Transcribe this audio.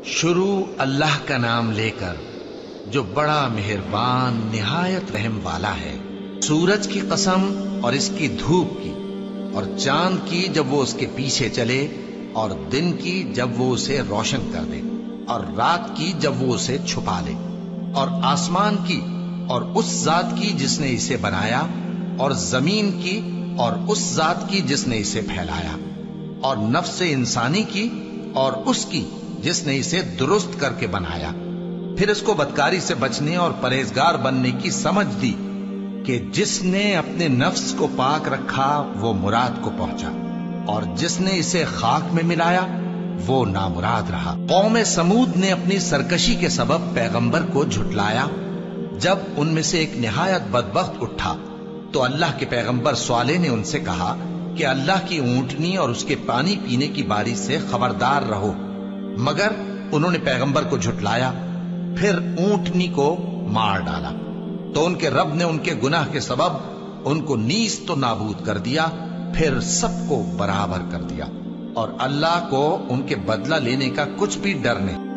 شروع اللہ کا نام لے کر جو بڑا مہربان نہایت رحم والا ہے۔ سورج کی قسم اور اس کی دھوپ کی، اور چاند کی جب وہ اس کے پیچھے چلے، اور دن کی جب وہ اسے روشن کر دے، اور رات کی جب وہ اسے چھپا لے، اور آسمان کی اور اس ذات کی جس نے اسے بنایا، اور زمین کی اور اس ذات کی جس نے اسے پھیلایا، اور نفس انسانی کی اور اس کی جس نے اسے درست کر کے بنایا۔ پھر اس کو بدکاری سے بچنے اور پرہیزگار بننے کی سمجھ دی کہ جس نے اپنے نفس کو پاک رکھا وہ مراد کو پہنچا، اور جس نے اسے خاک میں ملایا وہ نامراد رہا۔ قوم سمود نے اپنی سرکشی کے سبب پیغمبر کو جھٹلایا۔ جب ان میں سے ایک نہایت بدبخت اٹھا تو اللہ کے پیغمبر صالح نے ان سے کہا کہ اللہ کی اونٹنی اور اس کے پانی پینے کی باری سے خبردار رہو، مگر انہوں نے پیغمبر کو جھٹلایا۔ پھر اونٹنی کو مار ڈالا تو ان کے رب نے ان کے گناہ کے سبب ان کو نیست و نابود کر دیا، پھر سب کو برابر کر دیا، اور اللہ کو ان کے بدلہ لینے کا کچھ بھی ڈر نہیں۔